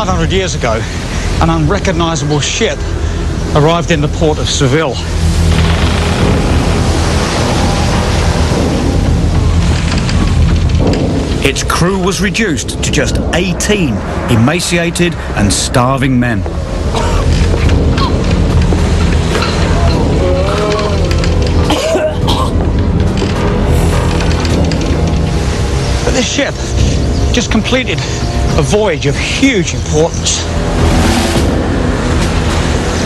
500 years ago, an unrecognisable ship arrived in the port of Seville. Its crew was reduced to just 18 emaciated and starving men. But this ship just completed a voyage of huge importance.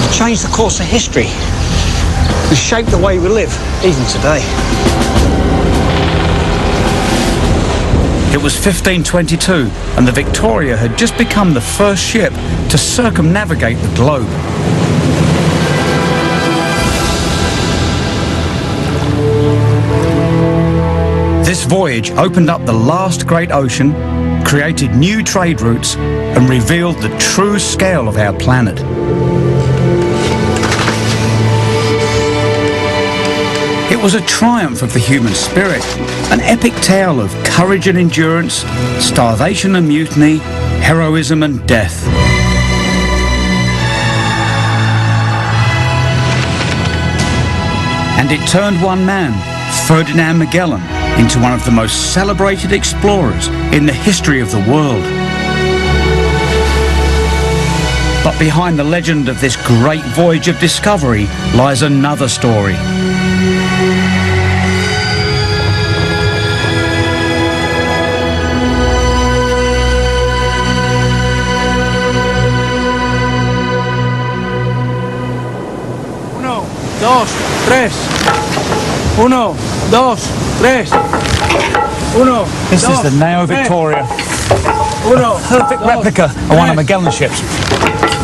It changed the course of history and shaped the way we live even today. It was 1522 and the Victoria had just become the first ship to circumnavigate the globe. This voyage opened up the last great ocean, created new trade routes and revealed the true scale of our planet. It was a triumph of the human spirit, an epic tale of courage and endurance, starvation and mutiny, heroism and death. And it turned one man, Ferdinand Magellan, into one of the most celebrated explorers in the history of the world. But behind the legend of this great voyage of discovery lies another story. Dos, tres. Uno, dos, tres. Uno. This is the Neo Victoria. Uno. Perfect replica of one of Magellan's ships.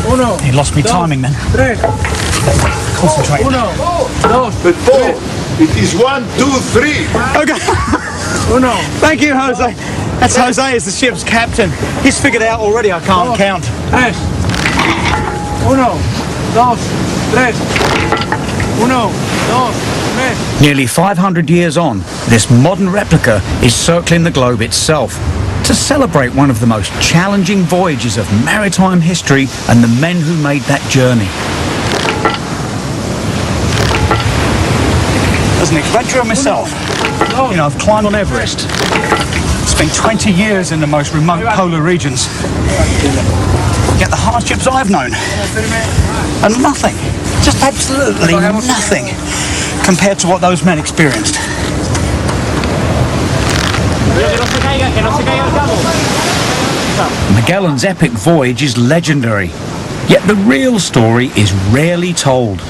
Uno. He lost me timing then. Tres. Concentrate. Uno, dos, But Paul, it is 1, 2, 3. Okay. uno. Thank you, Jose. That's Jose as the ship's captain. He's figured out already I can't count. Tres. Uno, dos, tres. Uno, dos, tres. Nearly 500 years on, this modern replica is circling the globe itself to celebrate one of the most challenging voyages of maritime history and the men who made that journey. As an adventurer myself, you know, I've climbed on Everest, spent 20 years in the most remote polar regions, yet the hardships I've known are nothing, just absolutely nothing compared to what those men experienced. Magellan's epic voyage is legendary, yet the real story is rarely told.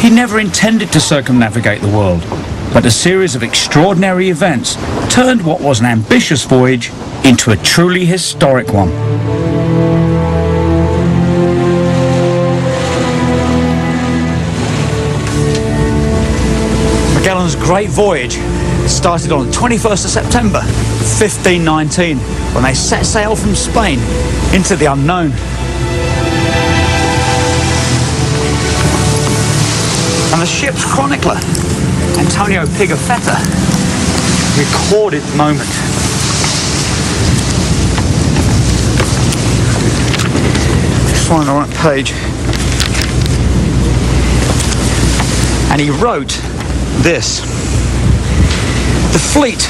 He never intended to circumnavigate the world, but a series of extraordinary events turned what was an ambitious voyage into a truly historic one. Magellan's great voyage started on the 21st of September 1519 when they set sail from Spain into the unknown. And the ship's chronicler, Antonio Pigafetta, recorded the moment. Just find the right page. And he wrote this: the fleet,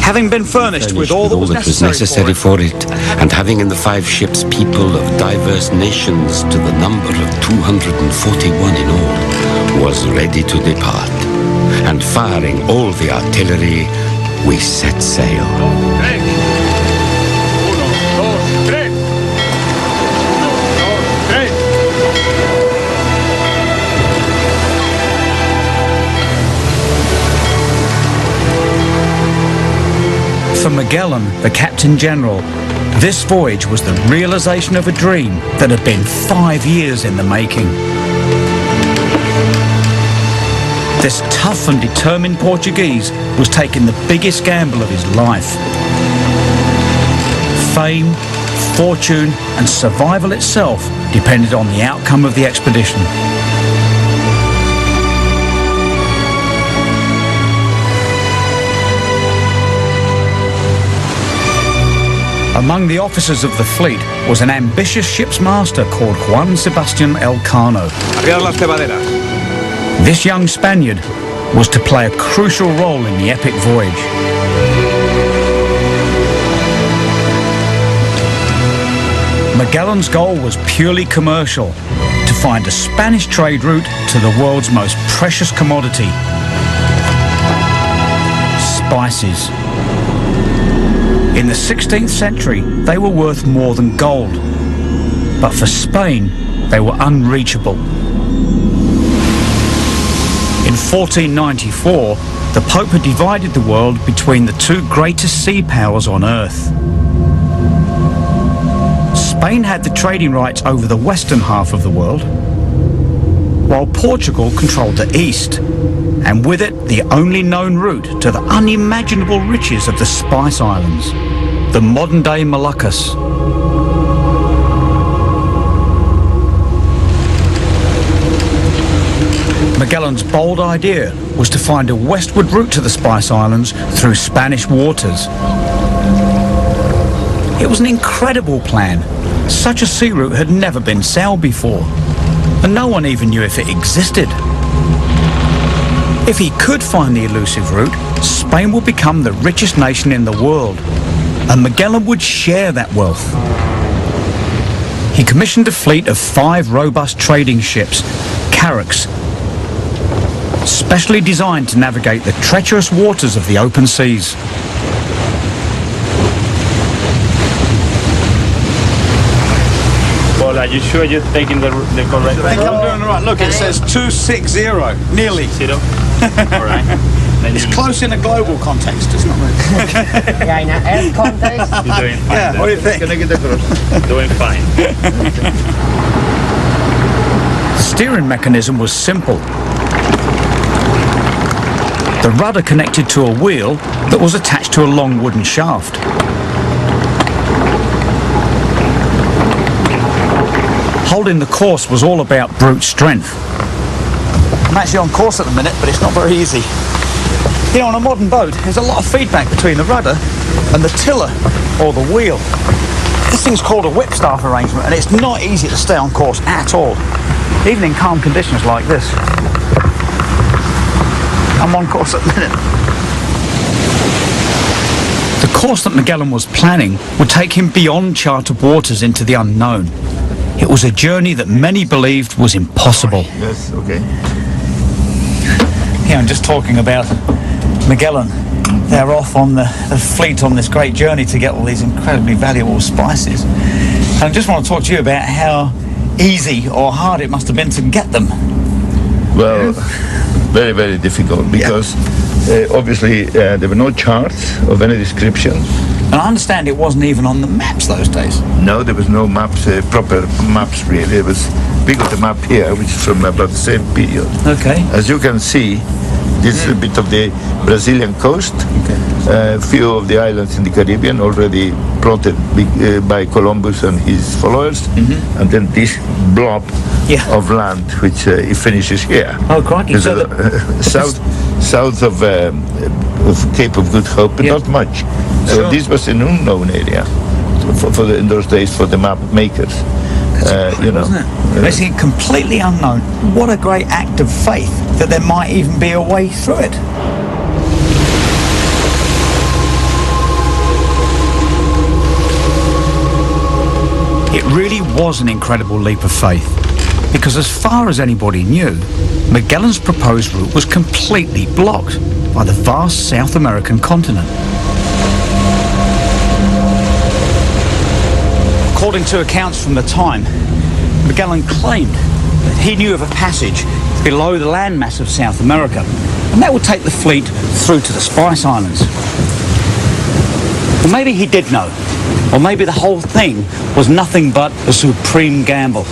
having been furnished with all that was necessary for it, and having in the 5 ships people of diverse nations to the number of 241 in all, was ready to depart. And firing all the artillery, we set sail. For Magellan, the Captain General, this voyage was the realization of a dream that had been 5 years in the making. This tough and determined Portuguese was taking the biggest gamble of his life. Fame, fortune, and survival itself depended on the outcome of the expedition. Among the officers of the fleet was an ambitious ship's master called Juan Sebastian Elcano. Arriar las cebaderas. This young Spaniard was to play a crucial role in the epic voyage. Magellan's goal was purely commercial, to find a Spanish trade route to the world's most precious commodity: spices. In the 16th century, they were worth more than gold, but for Spain, they were unreachable. In 1494, the Pope had divided the world between the two greatest sea powers on earth. Spain had the trading rights over the western half of the world, while Portugal controlled the east, and with it the only known route to the unimaginable riches of the Spice Islands, the modern-day Moluccas. Magellan's bold idea was to find a westward route to the Spice Islands through Spanish waters. It was an incredible plan. Such a sea route had never been sailed before, and no one even knew if it existed. If he could find the elusive route, Spain would become the richest nation in the world, and Magellan would share that wealth. He commissioned a fleet of 5 robust trading ships, carracks, specially designed to navigate the treacherous waters of the open seas. Well, are you sure you're taking the correct? I think I'm doing the right. Look, it says 260, nearly. 0. All right. It's close in a global context, it's not really. Yeah, in an Earth context. You're doing fine. Yeah, what do you think? Can I get across? Doing fine. The steering mechanism was simple. The rudder connected to a wheel that was attached to a long wooden shaft. Holding the course was all about brute strength. I'm actually on course at the minute, but it's not very easy. You know, on a modern boat, there's a lot of feedback between the rudder and the tiller, or the wheel. This thing's called a whipstaff arrangement, and it's not easy to stay on course at all, even in calm conditions like this. I'm on course at the minute. The course that Magellan was planning would take him beyond charted waters into the unknown. It was a journey that many believed was impossible. Yes, okay. Yeah, I'm just talking about Magellan. They're off on the fleet on this great journey to get all these incredibly valuable spices. And I just want to talk to you about how easy or hard it must have been to get them. Well, very, very difficult because obviously there were no charts of any description. And I understand it wasn't even on the maps those days. No, there was no maps, proper maps really. It was, we got a map here, which is from about the same period. Okay. As you can see, this is a bit of the Brazilian coast. A few of the islands in the Caribbean already plotted by Columbus and his followers. And then this blob of land, which it finishes here. Oh, crikey. So south of Cape of Good Hope, but not much. So this was an unknown area in those days for the map makers. You know, wasn't it? Basically completely unknown. What a great act of faith that there might even be a way through it. It really was an incredible leap of faith, because as far as anybody knew, Magellan's proposed route was completely blocked by the vast South American continent. According to accounts from the time, Magellan claimed that he knew of a passage below the landmass of South America, and that would take the fleet through to the Spice Islands. Well, maybe he did know, or maybe the whole thing was nothing but a supreme gamble.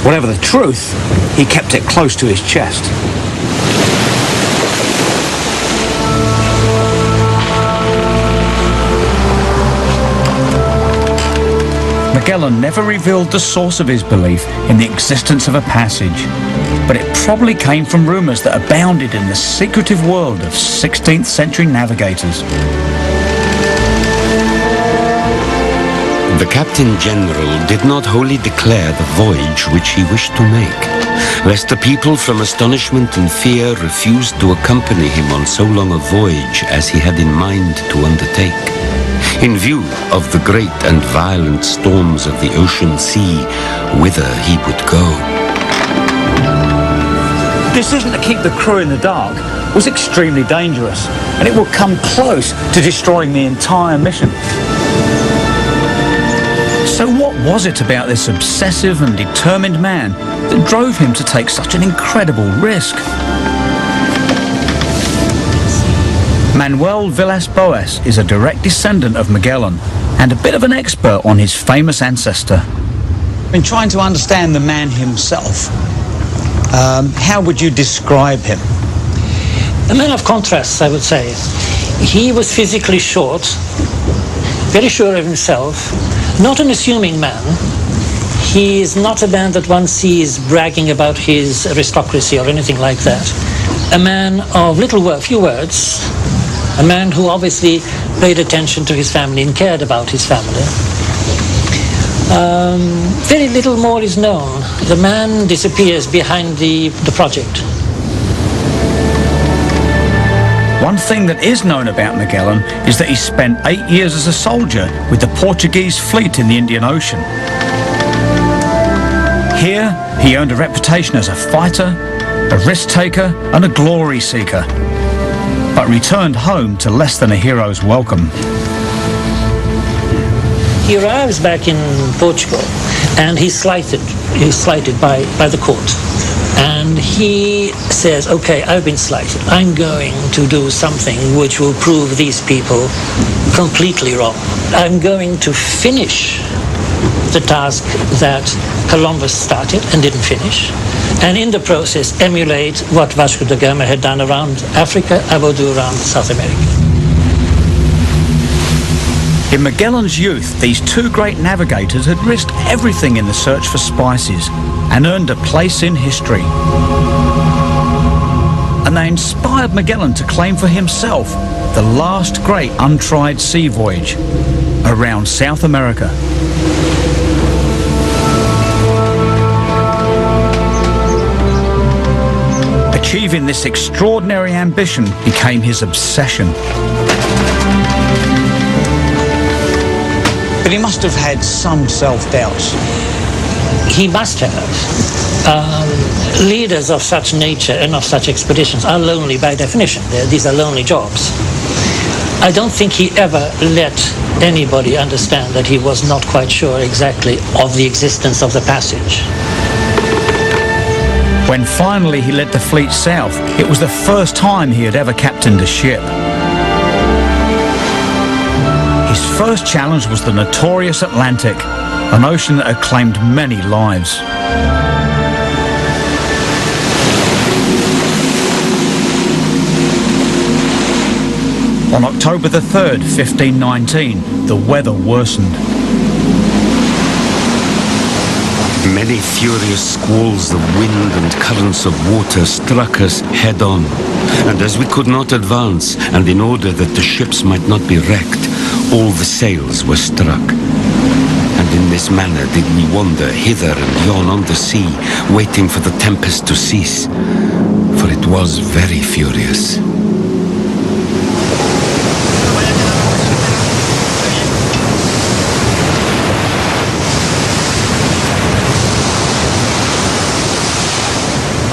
Whatever the truth, he kept it close to his chest. Magellan never revealed the source of his belief in the existence of a passage, but it probably came from rumours that abounded in the secretive world of 16th century navigators. The Captain General did not wholly declare the voyage which he wished to make, lest the people from astonishment and fear refused to accompany him on so long a voyage as he had in mind to undertake, in view of the great and violent storms of the ocean sea, whither he would go. Decision to keep the crew in the dark was extremely dangerous, and it would come close to destroying the entire mission. So what was it about this obsessive and determined man that drove him to take such an incredible risk? Manuel Villas-Boas is a direct descendant of Magellan and a bit of an expert on his famous ancestor. In trying to understand the man himself, how would you describe him? A man of contrasts, I would say. He was physically short, very sure of himself, not an assuming man. He is not a man that one sees bragging about his aristocracy or anything like that. A man of few words, a man who obviously paid attention to his family and cared about his family. Very little more is known. The man disappears behind the project. One thing that is known about Magellan is that he spent 8 years as a soldier with the Portuguese fleet in the Indian Ocean. Here, he earned a reputation as a fighter, a risk-taker and a glory seeker, but returned home to less than a hero's welcome. He arrives back in Portugal and he's slighted by the court. And he says, okay, I've been slighted. I'm going to do something which will prove these people completely wrong. I'm going to finish the task that Columbus started and didn't finish. And in the process, emulate what Vasco da Gama had done around Africa, I will do around South America. In Magellan's youth, these two great navigators had risked everything in the search for spices and earned a place in history. And they inspired Magellan to claim for himself the last great untried sea voyage around South America. Achieving this extraordinary ambition became his obsession. But he must have had some self-doubts. He must have. Leaders of such nature and of such expeditions are lonely by definition. These are lonely jobs. I don't think he ever let anybody understand that he was not quite sure exactly of the existence of the passage. When finally he led the fleet south, it was the first time he had ever captained a ship. His first challenge was the notorious Atlantic, an ocean that had claimed many lives. On October the 3rd, 1519, the weather worsened. Many furious squalls of wind and currents of water struck us head-on, and as we could not advance, and in order that the ships might not be wrecked, all the sails were struck. And in this manner did we wander hither and yon on the sea, waiting for the tempest to cease, for it was very furious.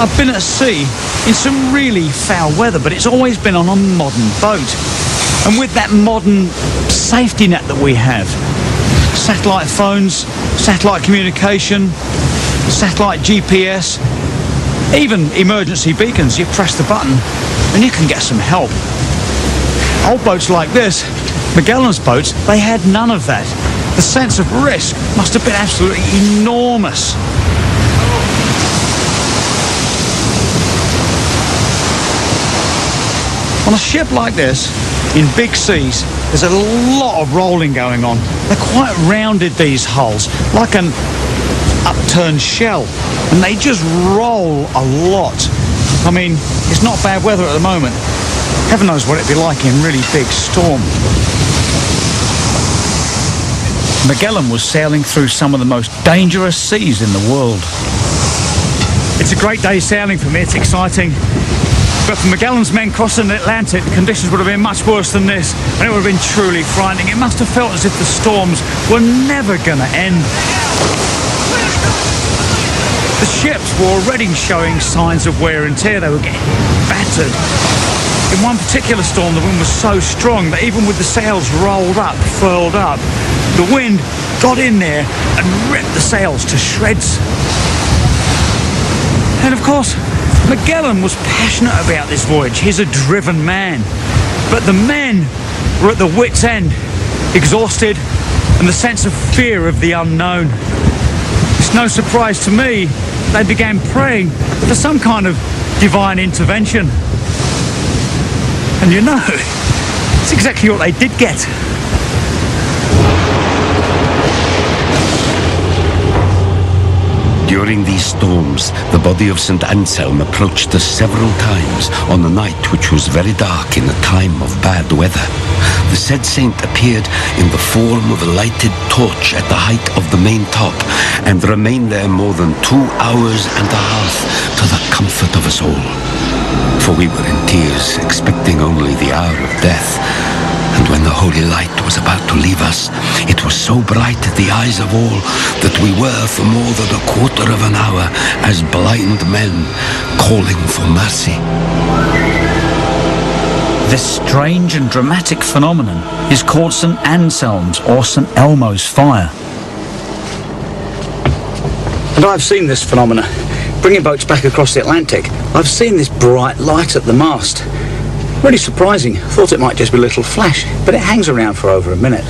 I've been at sea in some really foul weather, but it's always been on a modern boat. And with that modern safety net that we have, satellite phones, satellite communication, satellite GPS, even emergency beacons, you press the button and you can get some help. Old boats like this, Magellan's boats, they had none of that. The sense of risk must have been absolutely enormous. On a ship like this, in big seas, there's a lot of rolling going on. They're quite rounded, these hulls, like an upturned shell, and they just roll a lot. I mean, it's not bad weather at the moment. Heaven knows what it'd be like in really big storm. Magellan was sailing through some of the most dangerous seas in the world. It's a great day sailing for me, it's exciting. But for Magellan's men crossing the Atlantic, the conditions would have been much worse than this, and it would have been truly frightening. It must have felt as if the storms were never going to end. The ships were already showing signs of wear and tear. They were getting battered. In one particular storm, the wind was so strong that even with the sails rolled up, furled up, the wind got in there and ripped the sails to shreds. And of course, Magellan was passionate about this voyage. He's a driven man. But the men were at the wit's end, exhausted, and the sense of fear of the unknown. It's no surprise to me they began praying for some kind of divine intervention. And you know, it's exactly what they did get. During these storms, the body of St. Anselm approached us several times on a night which was very dark in a time of bad weather. The said saint appeared in the form of a lighted torch at the height of the main top and remained there more than 2 hours and a half to the comfort of us all. For we were in tears, expecting only the hour of death. And when the holy light was about to leave us, it was so bright at the eyes of all that we were for more than a quarter of an hour as blind men calling for mercy. This strange and dramatic phenomenon is called St. Anselm's or St. Elmo's fire. And I've seen this phenomena. Bringing boats back across the Atlantic, I've seen this bright light at the mast. Really surprising. Thought it might just be a little flash, but it hangs around for over a minute.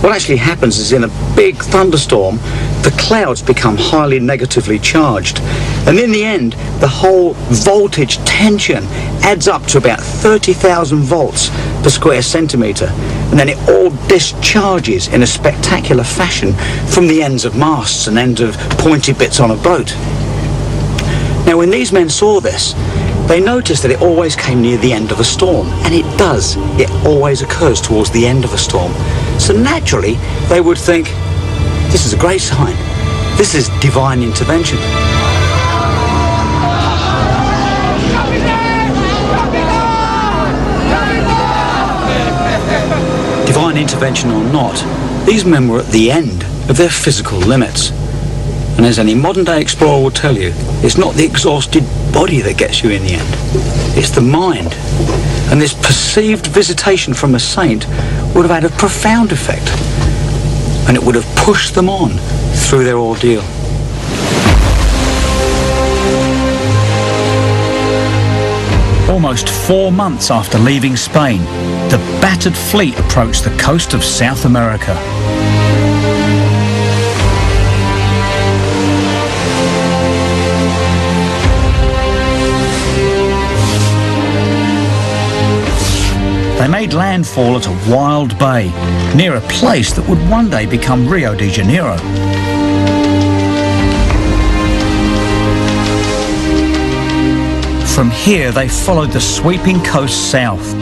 What actually happens is in a big thunderstorm, the clouds become highly negatively charged. And in the end, the whole voltage tension adds up to about 30,000 volts per square centimetre. And then it all discharges in a spectacular fashion from the ends of masts and ends of pointy bits on a boat. Now, when these men saw this, they noticed that it always came near the end of a storm, and it does. It always occurs towards the end of a storm. So naturally, they would think, this is a great sign. This is divine intervention. Divine intervention or not, these men were at the end of their physical limits. And as any modern-day explorer will tell you, it's not the exhausted body that gets you in the end. It's the mind. And this perceived visitation from a saint would have had a profound effect. And it would have pushed them on through their ordeal. Almost 4 months after leaving Spain, the battered fleet approached the coast of South America. They made landfall at a wild bay, near a place that would one day become Rio de Janeiro. From here they followed the sweeping coast south,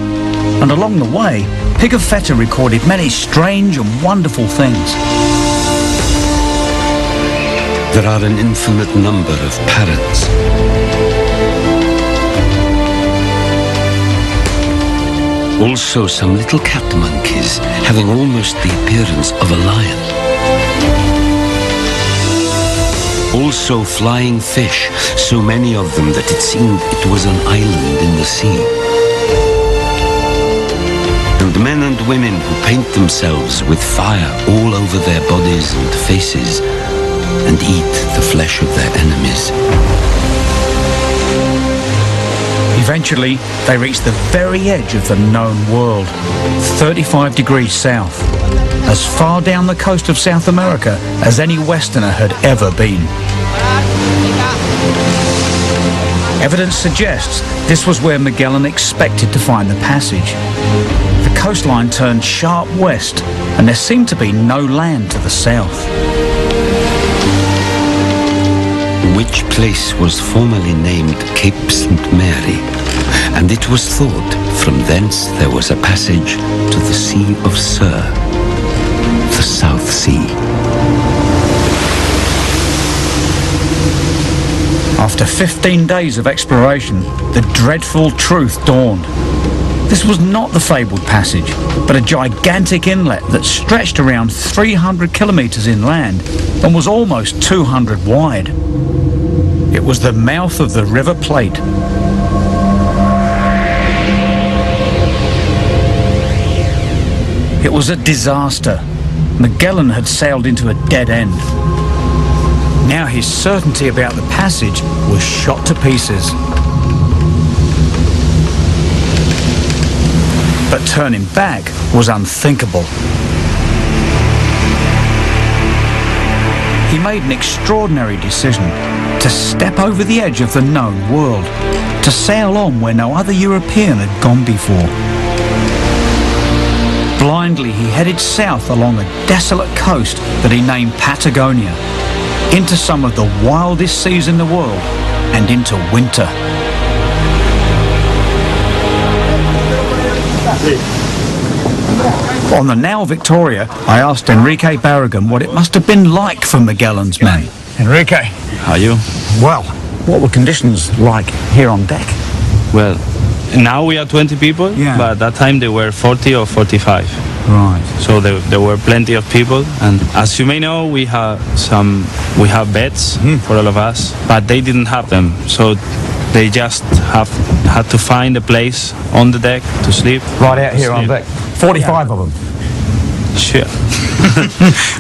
and along the way, Pigafetta recorded many strange and wonderful things. There are an infinite number of parrots. Also some little cat monkeys having almost the appearance of a lion. Also flying fish, so many of them that it seemed it was an island in the sea. And men and women who paint themselves with fire all over their bodies and faces and eat the flesh of their enemies. Eventually, they reached the very edge of the known world, 35 degrees south, as far down the coast of South America as any Westerner had ever been. Evidence suggests this was where Magellan expected to find the passage. The coastline turned sharp west, and there seemed to be no land to the south. Which place was formerly named Cape St. Mary, and it was thought from thence there was a passage to the Sea of Sur, the South Sea. After 15 days of exploration, the dreadful truth dawned. This was not the fabled passage, but a gigantic inlet that stretched around 300 kilometres inland and was almost 200 wide. It was the mouth of the River Plate. It was a disaster. Magellan had sailed into a dead end. Now his certainty about the passage was shot to pieces. But turning back was unthinkable. He made an extraordinary decision to step over the edge of the known world, to sail on where no other European had gone before. Blindly, he headed south along a desolate coast that he named Patagonia, into some of the wildest seas in the world, and into winter. On the now Victoria, I asked Enrique Barragan what it must have been like for Magellan's men. Enrique. How are you? Well, what were conditions like here on deck? Well, now we are 20 people, Yeah. but at that time there were 40 or 45. Right. So there were plenty of people, and as you may know, we have beds for all of us, but they didn't have them. So they just had to find a place on the deck to sleep. Right out here on deck. 45 of them. Sure.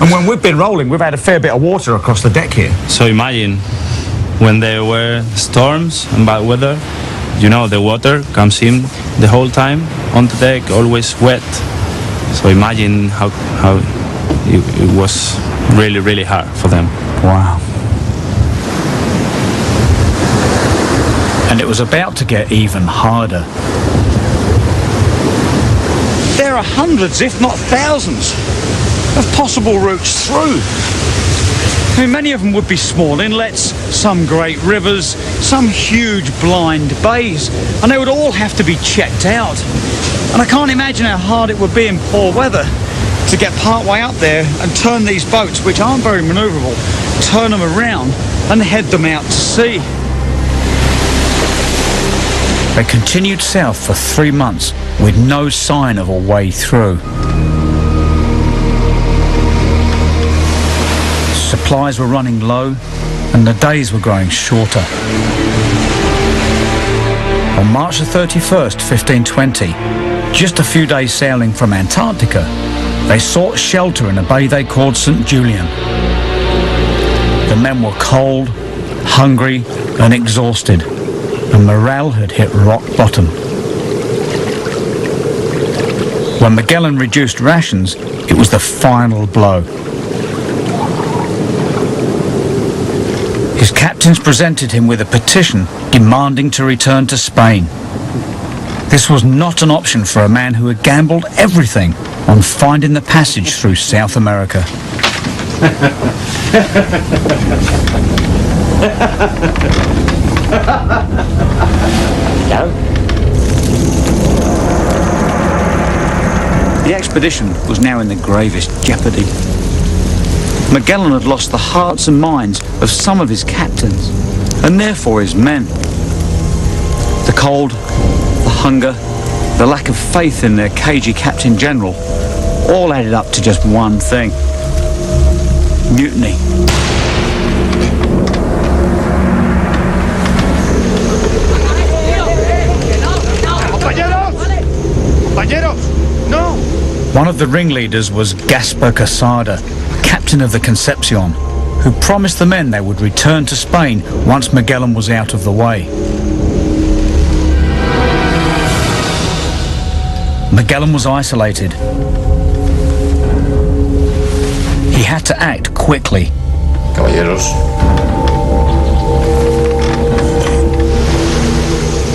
And when we've been rolling, we've had a fair bit of water across the deck here. So imagine when there were storms and bad weather, you know, the water comes in the whole time on the deck, always wet. So imagine how it was really, really hard for them. Wow. And it was about to get even harder. There are hundreds, if not thousands, of possible routes through. I mean, many of them would be small inlets, some great rivers, some huge blind bays, and they would all have to be checked out. And I can't imagine how hard it would be in poor weather to get part way up there and turn these boats, which aren't very manoeuvrable, turn them around and head them out to sea. They continued south for 3 months with no sign of a way through. Supplies were running low and the days were growing shorter. On March the 31st, 1520, just a few days sailing from Antarctica, they sought shelter in a bay they called St. Julian. The men were cold, hungry and exhausted, and morale had hit rock bottom. When Magellan reduced rations, it was the final blow. His captains presented him with a petition demanding to return to Spain. This was not an option for a man who had gambled everything on finding the passage through South America. The expedition was now in the gravest jeopardy. Magellan had lost the hearts and minds of some of his captains, and therefore his men. The cold, the hunger, the lack of faith in their cagey Captain General all added up to just one thing: mutiny. One of the ringleaders was Gaspar Casada, captain of the Concepcion, who promised the men they would return to Spain once Magellan was out of the way. Magellan was isolated. He had to act quickly. Caballeros.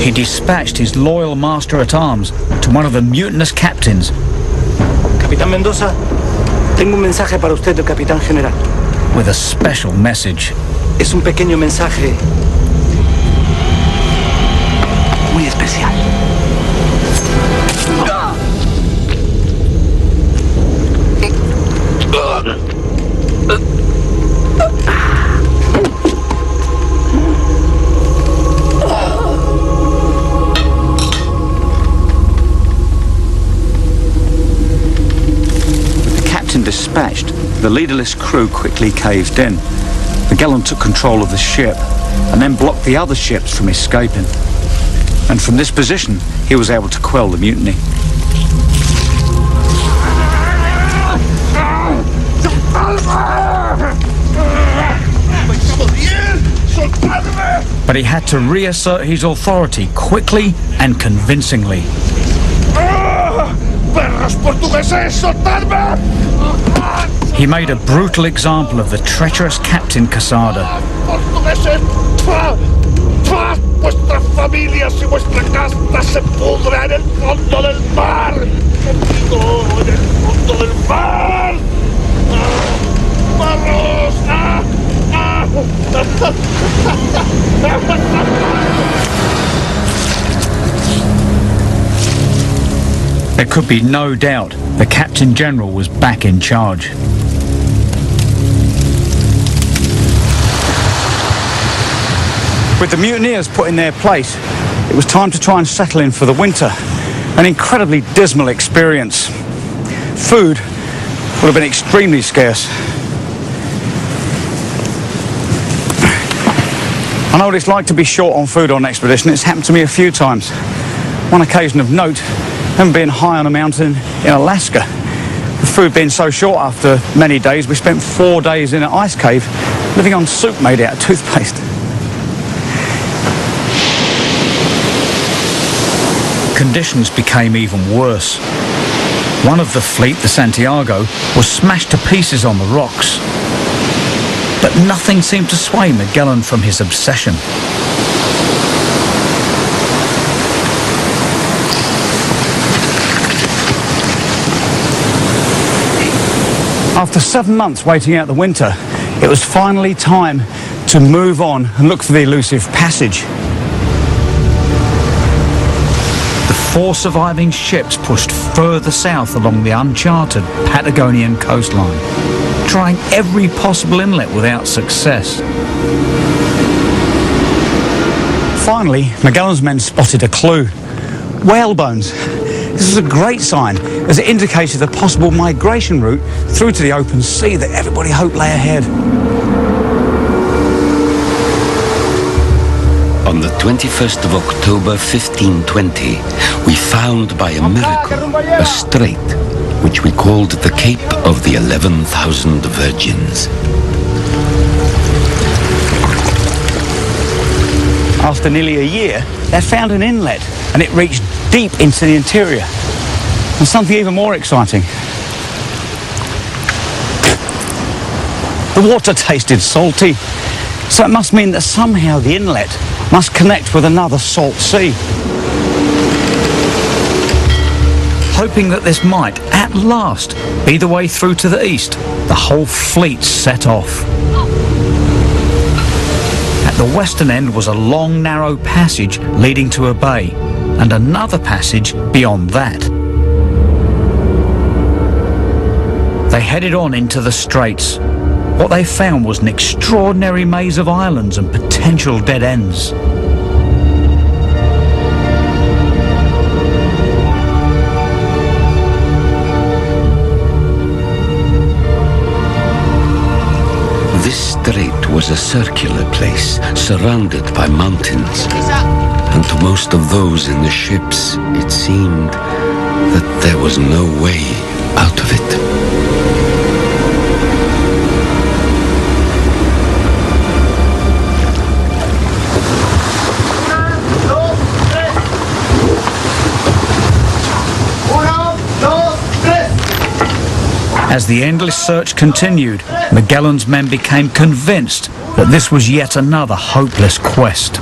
He dispatched his loyal master-at-arms to one of the mutinous captains. Capitán Mendoza, tengo un mensaje para usted del Capitán General. With a special message. Es un pequeño mensaje muy especial. dispatched, the leaderless crew quickly caved in. Magellan took control of the ship and then blocked the other ships from escaping. And from this position, he was able to quell the mutiny. But he had to reassert his authority quickly and convincingly. He made a brutal example of the treacherous Captain Quesada. Vuestras familias y vuestra casta se pudra en el fondo del mar. Conmigo en el fondo del mar. ¡Barros! There could be no doubt the Captain General was back in charge. With the mutineers put in their place, it was time to try and settle in for the winter. An incredibly dismal experience. Food would have been extremely scarce. I know what it's like to be short on food on an expedition. It's happened to me a few times. One occasion of note, having been high on a mountain in Alaska. The food being so short after many days, we spent 4 days in an ice cave living on soup made out of toothpaste. Conditions became even worse. One of the fleet, the Santiago, was smashed to pieces on the rocks. But nothing seemed to sway Magellan from his obsession. After 7 months waiting out the winter, it was finally time to move on and look for the elusive passage. The 4 surviving ships pushed further south along the uncharted Patagonian coastline, trying every possible inlet without success. Finally, Magellan's men spotted a clue. Whale bones. This was a great sign, as it indicated a possible migration route through to the open sea that everybody hoped lay ahead. On the 21st of October 1520, we found by a miracle a strait which we called the Cape of the 11,000 Virgins. After nearly a year, they found an inlet, and it reached deep into the interior. And something even more exciting. The water tasted salty, so it must mean that somehow the inlet must connect with another salt sea. Hoping that this might, at last, be the way through to the east, the whole fleet set off. At the western end was a long, narrow passage leading to a bay, and another passage beyond that. They headed on into the straits. What they found was an extraordinary maze of islands and potential dead ends. This strait was a circular place surrounded by mountains, and to most of those in the ships it seemed that there was no way out of it. As the endless search continued, Magellan's men became convinced that this was yet another hopeless quest.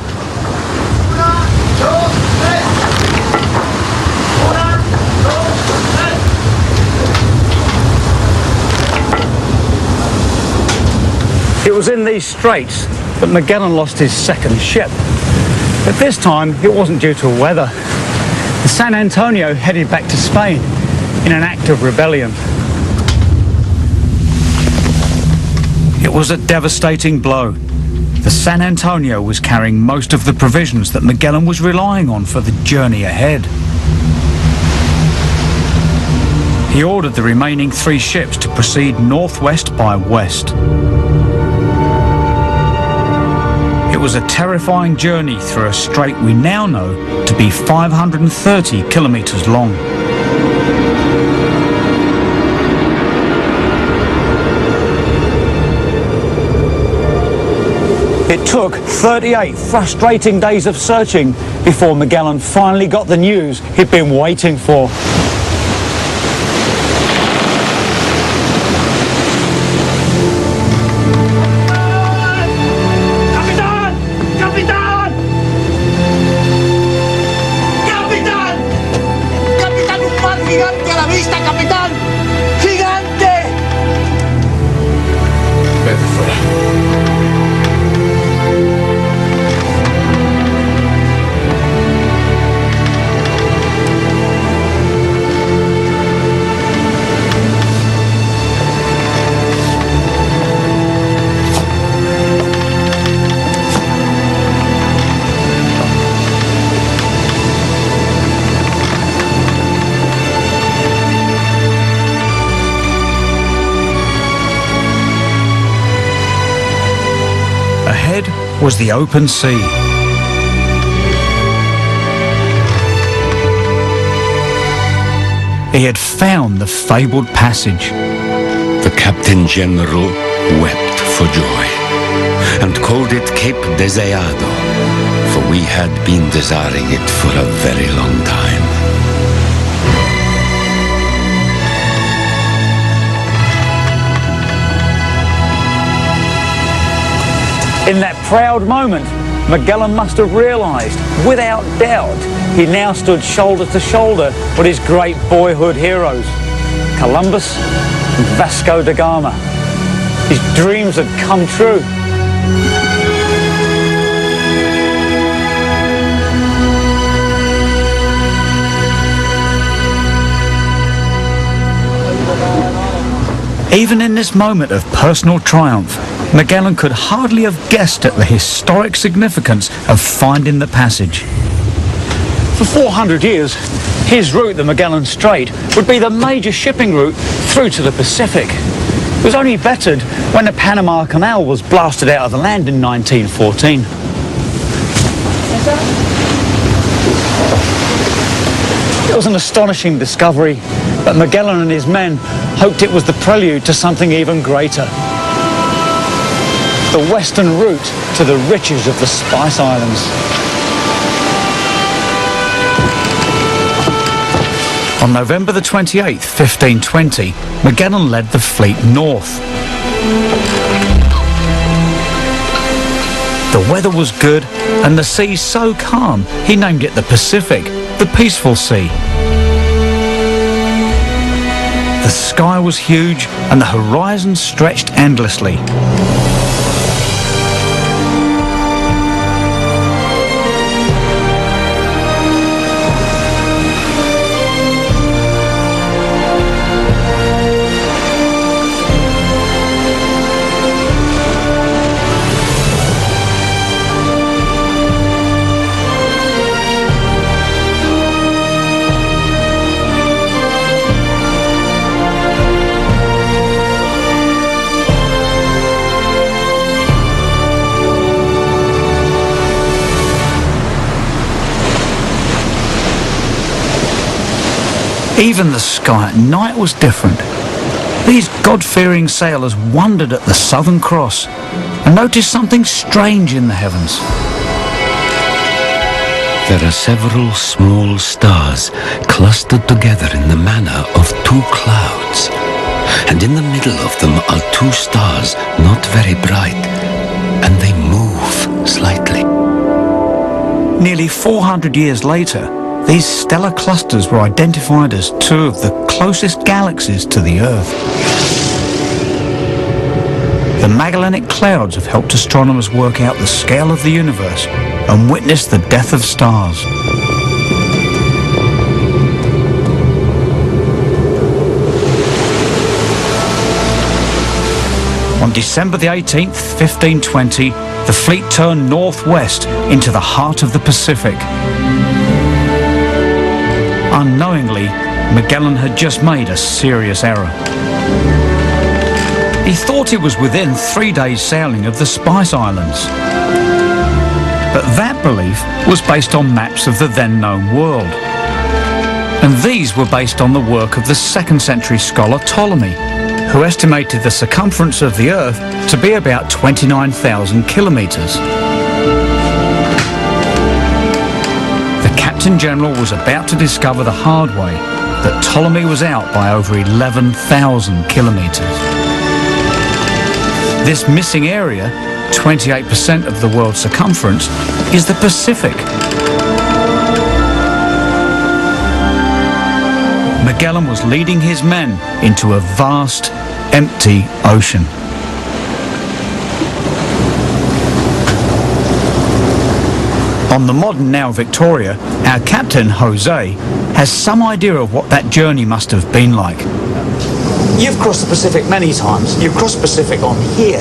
It was in these straits that Magellan lost his second ship. But this time, it wasn't due to weather. The San Antonio headed back to Spain in an act of rebellion. It was a devastating blow. The San Antonio was carrying most of the provisions that Magellan was relying on for the journey ahead. he ordered the remaining 3 ships to proceed northwest by west. It was a terrifying journey through a strait we now know to be 530 kilometres long. It took 38 frustrating days of searching before Magellan finally got the news he'd been waiting for. Ahead was the open sea. He had found the fabled passage. The Captain General wept for joy and called it Cape Deseado, for we had been desiring it for a very long time. In that proud moment, Magellan must have realised, without doubt, he now stood shoulder to shoulder with his great boyhood heroes, Columbus and Vasco da Gama. His dreams had come true. Even in this moment of personal triumph, Magellan could hardly have guessed at the historic significance of finding the passage. For 400 years, his route, the Magellan Strait, would be the major shipping route through to the Pacific. It was only bettered when the Panama Canal was blasted out of the land in 1914. It was an astonishing discovery, but Magellan and his men hoped it was the prelude to something even greater. The western route to the riches of the Spice Islands. On November the 28th, 1520, Magellan led the fleet north. The weather was good and the sea so calm, he named it the Pacific, the peaceful sea. The sky was huge and the horizon stretched endlessly. Even the sky at night was different. These God-fearing sailors wondered at the Southern Cross and noticed something strange in the heavens. There are several small stars clustered together in the manner of 2 clouds, and in the middle of them are 2 stars not very bright, and they move slightly. Nearly 400 years later, these stellar clusters were identified as 2 of the closest galaxies to the Earth. The Magellanic Clouds have helped astronomers work out the scale of the universe and witness the death of stars. On December the 18th, 1520, the fleet turned northwest into the heart of the Pacific. Unknowingly, Magellan had just made a serious error. He thought he was within 3 days' sailing of the Spice Islands. But that belief was based on maps of the then known world. And these were based on the work of the 2nd century scholar Ptolemy, who estimated the circumference of the Earth to be about 29,000 kilometres. The Captain General was about to discover the hard way that Ptolemy was out by over 11,000 kilometres. This missing area, 28% of the world's circumference, is the Pacific. Magellan was leading his men into a vast, empty ocean. On the modern now Victoria, our captain, Jose, has some idea of what that journey must have been like. You've crossed the Pacific many times. You've crossed the Pacific on here.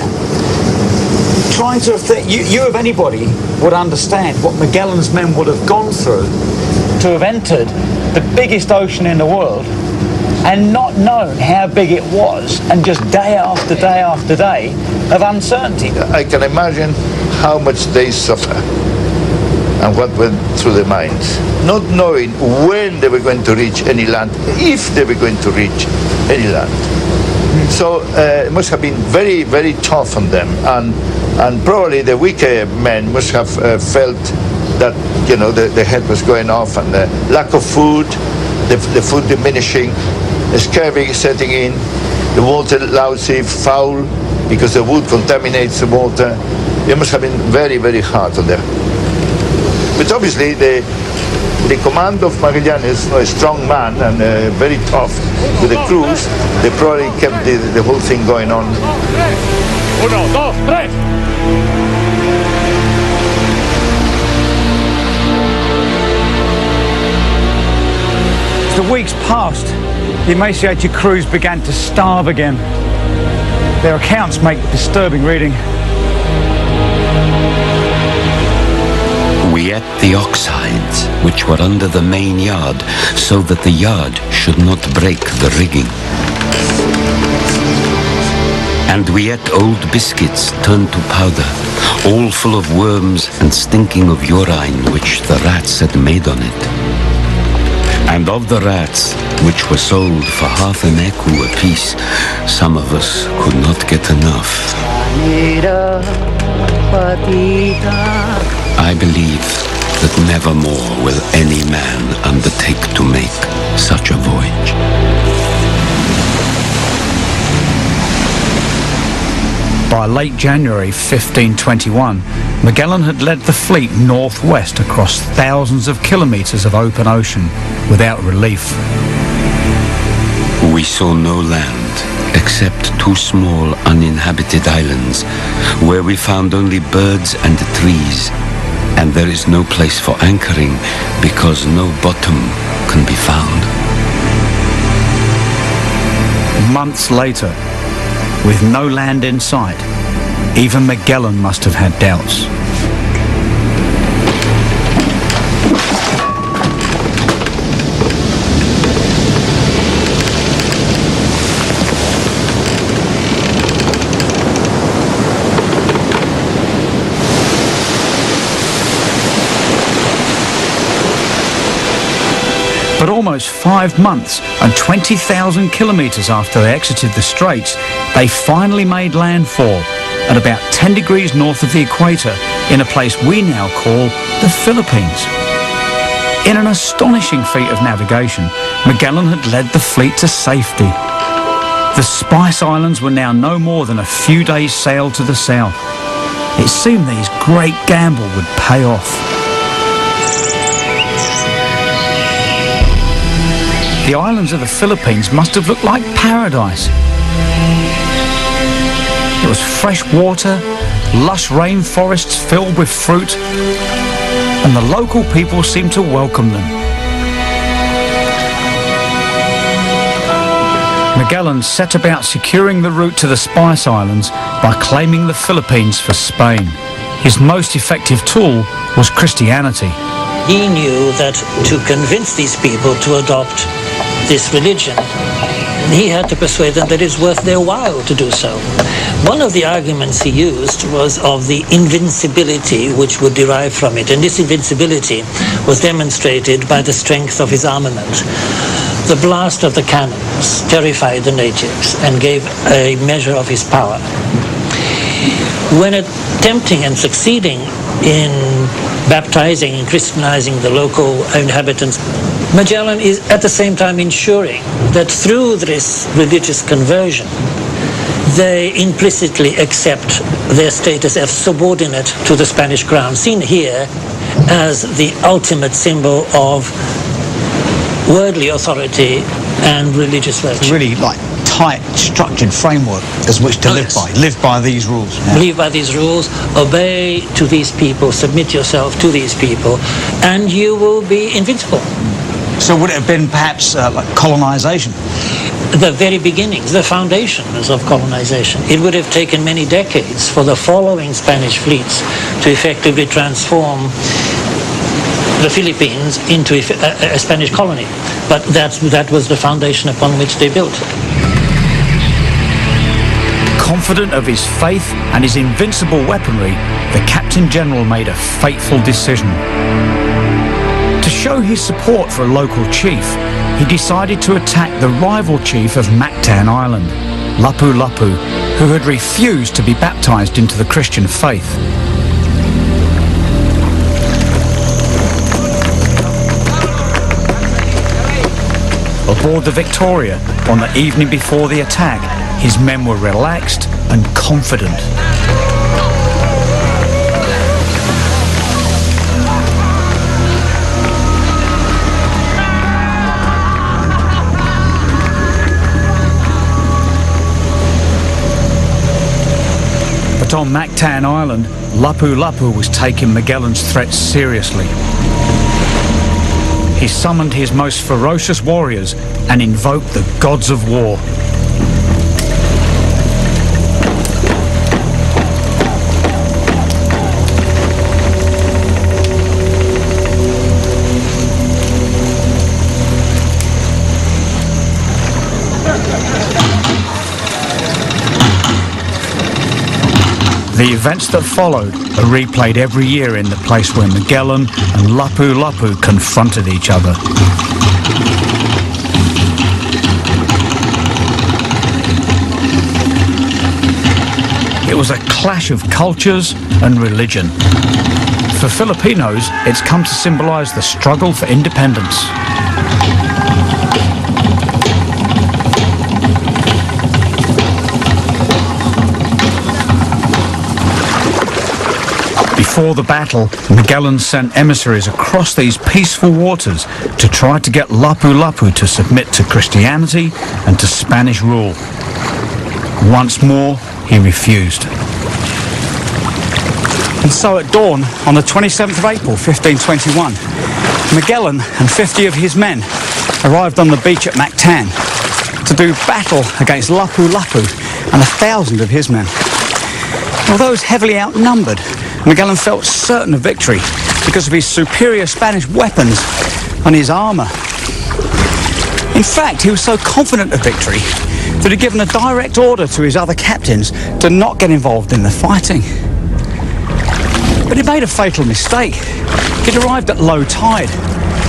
Trying to think, you of anybody would understand what Magellan's men would have gone through to have entered the biggest ocean in the world and not known how big it was, and just day after day after day of uncertainty. I can imagine how much they suffer and what went through their minds, not knowing when they were going to reach any land, if they were going to reach any land. So it must have been very, very tough on them, and probably the weaker men must have felt that, you know, the head was going off, and the lack of food, the food diminishing, the scurvy setting in, the water lousy, foul, because the wood contaminates the water. It must have been very, very hard on them. But obviously the command of Magalhães, a strong man and very tough with the crews, they probably kept the whole thing going on. 1, 2, 3. As the weeks passed, the emaciated crews began to starve again. Their accounts make disturbing reading. We ate the ox hides, which were under the main yard, so that the yard should not break the rigging. And we ate old biscuits turned to powder, all full of worms and stinking of urine which the rats had made on it. And of the rats, which were sold for half an ecu apiece, some of us could not get enough. I believe that never more will any man undertake to make such a voyage. By late January 1521, Magellan had led the fleet northwest across thousands of kilometres of open ocean without relief. We saw no land except 2 small uninhabited islands where we found only birds and trees, and there is no place for anchoring because no bottom can be found. Months later, with no land in sight, even Magellan must have had doubts. But almost 5 months and 20,000 kilometres after they exited the straits, they finally made landfall at about 10 degrees north of the equator in a place we now call the Philippines. In an astonishing feat of navigation, Magellan had led the fleet to safety. The Spice Islands were now no more than a few days' sail to the south. It seemed that his great gamble would pay off. The islands of the Philippines must have looked like paradise. It was fresh water, lush rainforests filled with fruit, and the local people seemed to welcome them. Magellan set about securing the route to the Spice Islands by claiming the Philippines for Spain. His most effective tool was Christianity. He knew that to convince these people to adopt this religion, he had to persuade them that it's worth their while to do so. One of the arguments he used was of the invincibility which would derive from it, and this invincibility was demonstrated by the strength of his armament. The blast of the cannons terrified the natives and gave a measure of his power. When attempting and succeeding in baptizing and Christianizing the local inhabitants, Magellan is at the same time ensuring that through this religious conversion, they implicitly accept their status as subordinate to the Spanish crown, seen here as the ultimate symbol of worldly authority and religious virtue. Really like tight, structured framework as which to live by. Live by these rules. Yeah. Live by these rules, obey to these people, submit yourself to these people, and you will be invincible. So would it have been perhaps like colonization? The very beginnings, the foundations of colonization. It would have taken many decades for the following Spanish fleets to effectively transform the Philippines into a Spanish colony. But that was the foundation upon which they built. Confident of his faith and his invincible weaponry, the Captain General made a fateful decision. To show his support for a local chief, he decided to attack the rival chief of Mactan Island, Lapu Lapu, who had refused to be baptized into the Christian faith. Aboard the Victoria, on the evening before the attack, his men were relaxed and confident. But on Mactan Island, Lapu Lapu was taking Magellan's threats seriously. He summoned his most ferocious warriors and invoked the gods of war. The events that followed are replayed every year in the place where Magellan and Lapu Lapu confronted each other. It was a clash of cultures and religion. For Filipinos, it's come to symbolize the struggle for independence. Before the battle, Magellan sent emissaries across these peaceful waters to try to get Lapu Lapu to submit to Christianity and to Spanish rule. Once more, he refused. And so at dawn, on the 27th of April, 1521, Magellan and 50 of his men arrived on the beach at Mactan to do battle against Lapu Lapu and 1,000 of his men. Although he was heavily outnumbered, Magellan felt certain of victory because of his superior Spanish weapons and his armour. In fact, he was so confident of victory that he'd given a direct order to his other captains to not get involved in the fighting. But he made a fatal mistake. He'd arrived at low tide,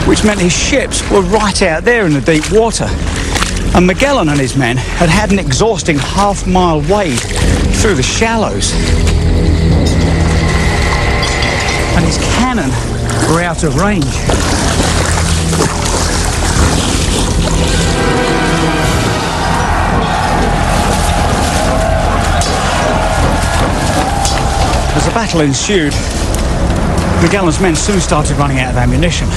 which meant his ships were right out there in the deep water. And Magellan and his men had had an exhausting half-mile wade through the shallows. And his cannon were out of range. As the battle ensued, Magellan's men soon started running out of ammunition,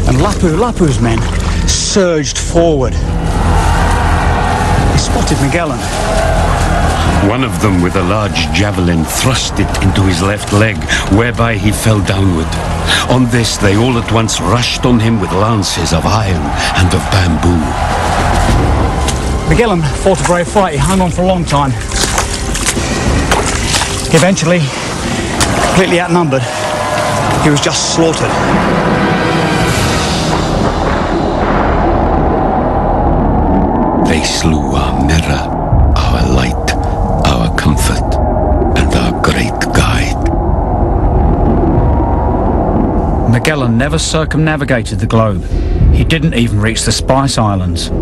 and Lapu Lapu's men surged forward. They spotted Magellan. One of them, with a large javelin, thrust it into his left leg, whereby he fell downward. On this, they all at once rushed on him with lances of iron and of bamboo. Magellan fought a brave fight. He hung on for a long time. Eventually, completely outnumbered, he was just slaughtered. They slew our mirror, our light, our comfort, and our great guide. Magellan never circumnavigated the globe. He didn't even reach the Spice Islands.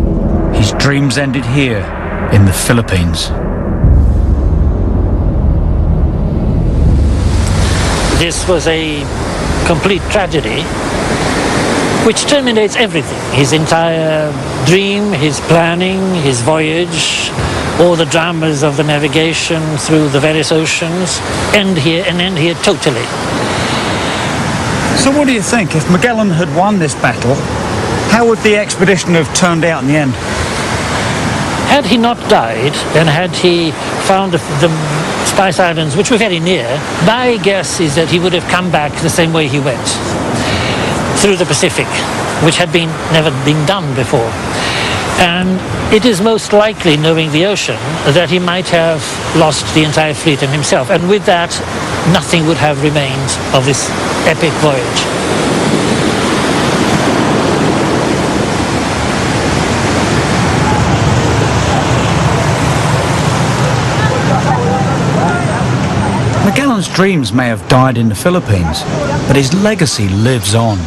His dreams ended here, in the Philippines. This was a complete tragedy which terminates everything. His entire dream, his planning, his voyage, all the dramas of the navigation through the various oceans end here totally. So what do you think? If Magellan had won this battle, how would the expedition have turned out in the end? Had he not died, and had he found the Spice Islands, which were very near, my guess is that he would have come back the same way he went, through the Pacific, which had never been done before. And it is most likely, knowing the ocean, that he might have lost the entire fleet and himself. And with that, nothing would have remained of this epic voyage. Magellan's dreams may have died in the Philippines, but his legacy lives on.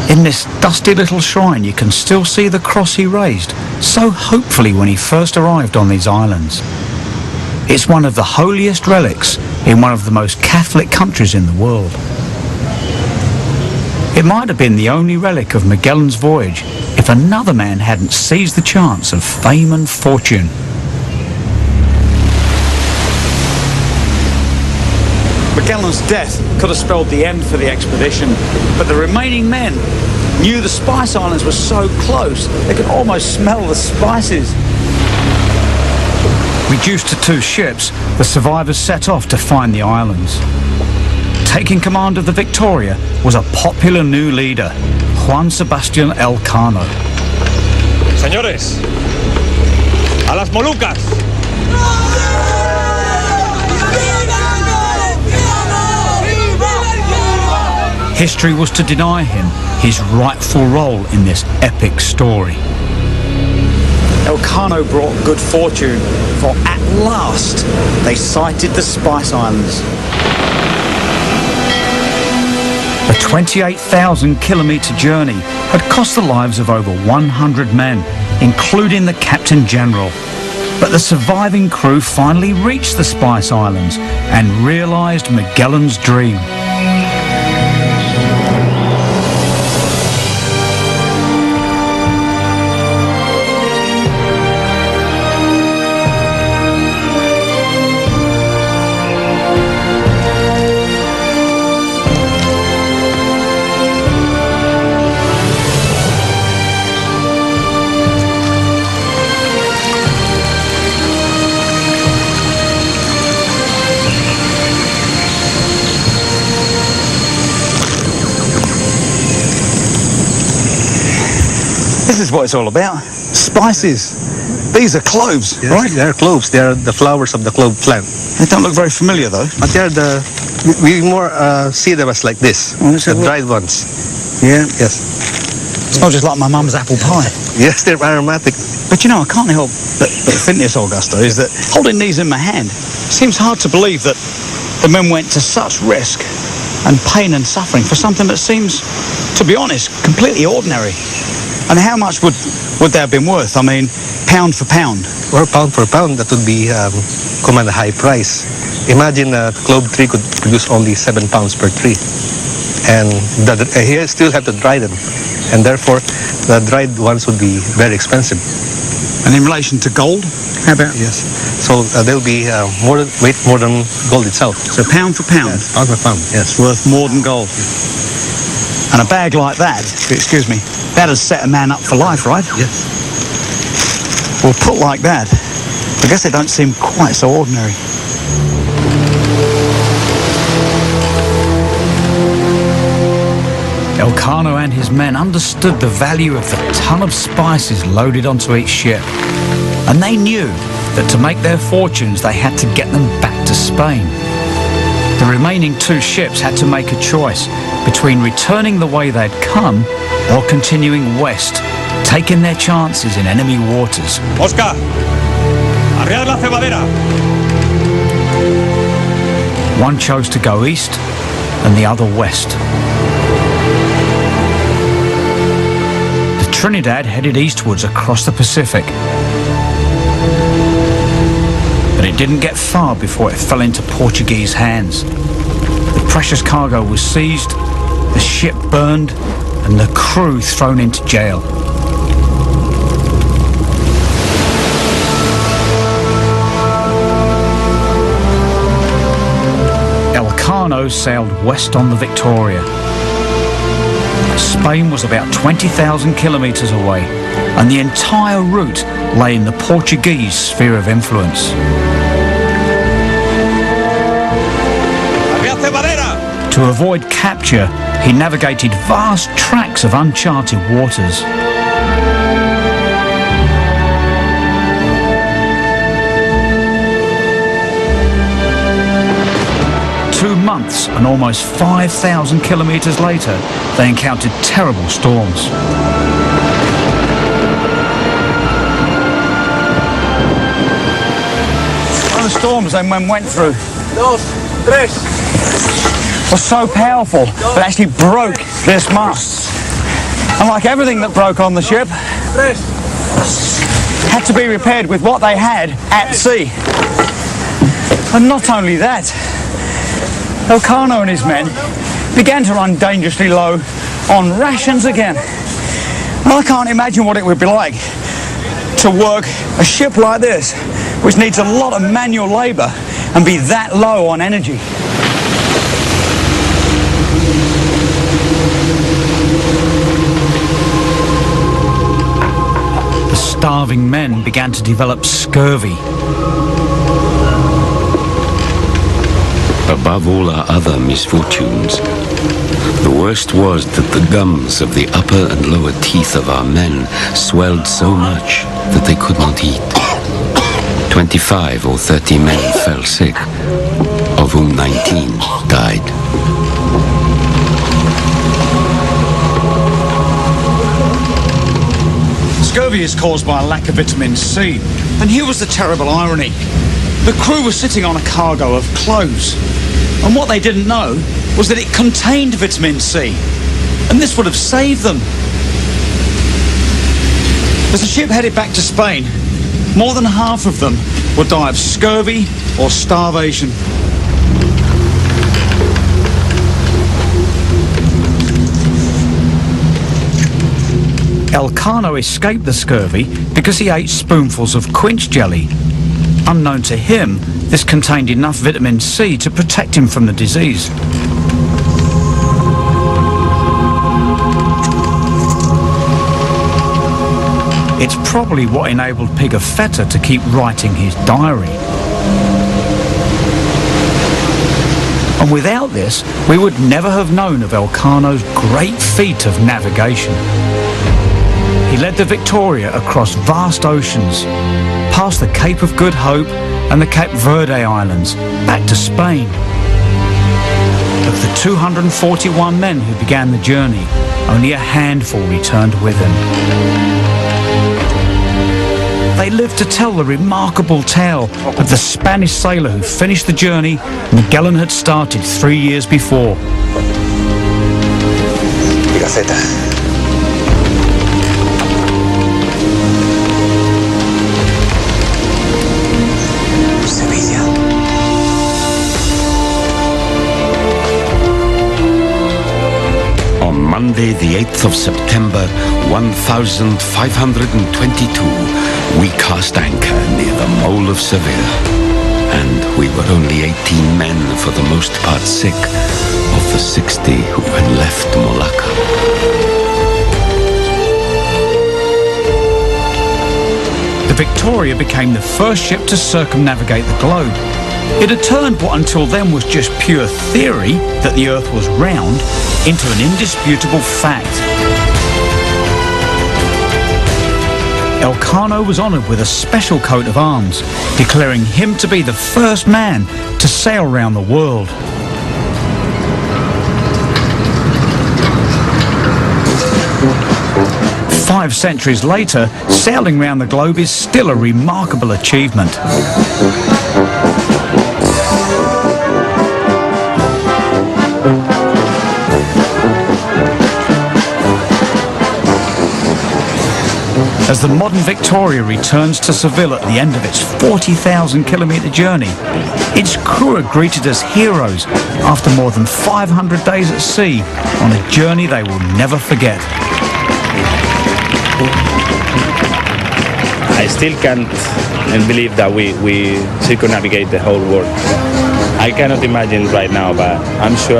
In this dusty little shrine you can still see the cross he raised so hopefully when he first arrived on these islands. It's one of the holiest relics in one of the most Catholic countries in the world. It might have been the only relic of Magellan's voyage if another man hadn't seized the chance of fame and fortune. Magellan's death could have spelled the end for the expedition, but the remaining men knew the Spice Islands were so close they could almost smell the spices. Reduced to 2 ships, the survivors set off to find the islands. Taking command of the Victoria was a popular new leader, Juan Sebastian Elcano. Señores, a las Molucas. History was to deny him his rightful role in this epic story. Elcano brought good fortune, for at last they sighted the Spice Islands. The 28,000-kilometre journey had cost the lives of over 100 men, including the Captain General. But the surviving crew finally reached the Spice Islands and realised Magellan's dream. This is what it's all about. Spices. These are cloves, yes, right? They're cloves. They are the flowers of the clove plant. They don't look very familiar, though. But they're we more see them as like this, the dried ones. Yeah? Yes. It smells just like my mum's apple pie. Yes, they're aromatic. But you know, I can't help but think this, Augusto, is that holding these in my hand, it seems hard to believe that the men went to such risk and pain and suffering for something that seems, to be honest, completely ordinary. And how much would that have been worth? I mean, pound for pound? Or pound for pound, that would be command a high price. Imagine a clove tree could produce only 7 pounds per tree. And he still have to dry them. And therefore, the dried ones would be very expensive. And in relation to gold, how about? Yes. So they'll be weight more than gold itself. So pound for pound? Yes, pound for pound, yes. Worth more than gold. And a bag like that, excuse me, that has set a man up for life, right? Yes. Well, put like that, I guess they don't seem quite so ordinary. Elcano and his men understood the value of the ton of spices loaded onto each ship. And they knew that to make their fortunes, they had to get them back to Spain. The remaining 2 ships had to make a choice between returning the way they'd come or continuing west taking their chances in enemy waters. Oscar, arriar la cebadera. One chose to go east and the other west. The Trinidad headed eastwards across the Pacific. But it didn't get far before it fell into Portuguese hands. The precious cargo was seized, the ship burned, and the crew thrown into jail. Elcano sailed west on the Victoria. Spain was about 20,000 kilometres away, and the entire route lay in the Portuguese sphere of influence. To avoid capture, he navigated vast tracts of uncharted waters. Two months and almost 5,000 kilometres later, they encountered terrible storms. One of the storms they went through was so powerful that it actually broke this mast. And like everything that broke on the ship, had to be repaired with what they had at sea. And not only that, Elcano and his men began to run dangerously low on rations again. And I can't imagine what it would be like to work a ship like this, which needs a lot of manual labour, and be that low on energy. The starving men began to develop scurvy. Above all our other misfortunes, the worst was that the gums of the upper and lower teeth of our men swelled so much that they could not eat. 25 or 30 men fell sick, of whom 19 died. Scurvy is caused by a lack of vitamin C, and here was the terrible irony. The crew was sitting on a cargo of clothes, and what they didn't know was that it contained vitamin C, and this would have saved them. As the ship headed back to Spain, more than half of them would die of scurvy or starvation. Elcano escaped the scurvy because he ate spoonfuls of quince jelly. Unknown to him, this contained enough vitamin C to protect him from the disease. It's probably what enabled Pigafetta to keep writing his diary. And without this, we would never have known of Elcano's great feat of navigation. He led the Victoria across vast oceans, past the Cape of Good Hope and the Cape Verde Islands, back to Spain. Of the 241 men who began the journey, only a handful returned with him. They lived to tell the remarkable tale of the Spanish sailor who finished the journey Magellan had started 3 years before. Monday, the 8th of September, 1522, we cast anchor near the Mole of Seville. And we were only 18 men, for the most part sick, of the 60 who had left Malacca. The Victoria became the first ship to circumnavigate the globe. It had turned what until then was just pure theory, that the Earth was round, into an indisputable fact. Elcano was honoured with a special coat of arms, declaring him to be the first man to sail round the world. 5 centuries later, sailing round the globe is still a remarkable achievement. As the modern Victoria returns to Seville at the end of its 40,000 kilometre journey, its crew are greeted as heroes after more than 500 days at sea on a journey they will never forget. I still can't believe that we circumnavigate the whole world. I cannot imagine right now, but I'm sure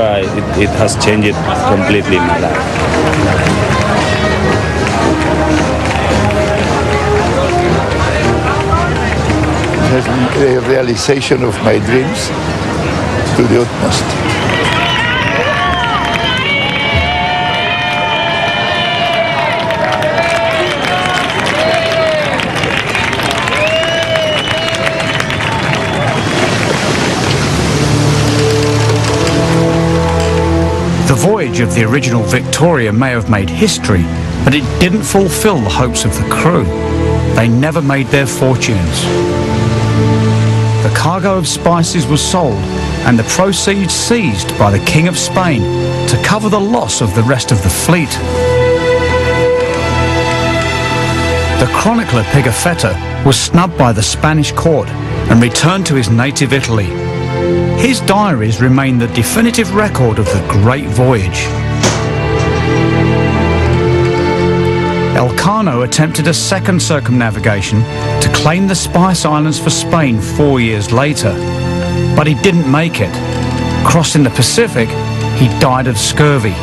it has changed completely my life. It has been a realization of my dreams to the utmost. The voyage of the original Victoria may have made history, but it didn't fulfill the hopes of the crew. They never made their fortunes. The cargo of spices was sold and the proceeds seized by the King of Spain to cover the loss of the rest of the fleet. The chronicler Pigafetta was snubbed by the Spanish court and returned to his native Italy. His diaries remain the definitive record of the Great Voyage. Elcano attempted a second circumnavigation to claim the Spice Islands for Spain 4 years later, but he didn't make it. Crossing the Pacific, he died of scurvy.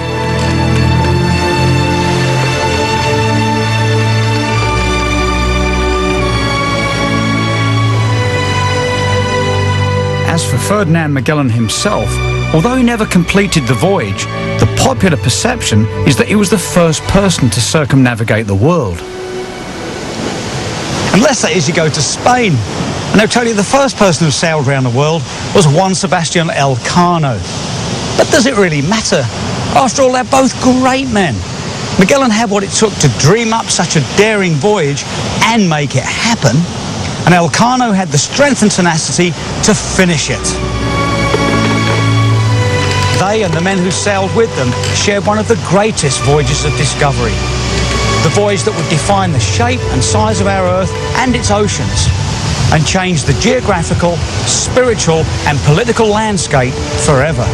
As for Ferdinand Magellan himself, although he never completed the voyage, the popular perception is that he was the first person to circumnavigate the world. Unless that is you go to Spain, and they'll tell you the first person who sailed around the world was Juan Sebastian Elcano. But does it really matter? After all, they're both great men. Magellan had what it took to dream up such a daring voyage and make it happen, and Elcano had the strength and tenacity to finish it. They and the men who sailed with them shared one of the greatest voyages of discovery. The voyage that would define the shape and size of our Earth and its oceans and change the geographical, spiritual and political landscape forever.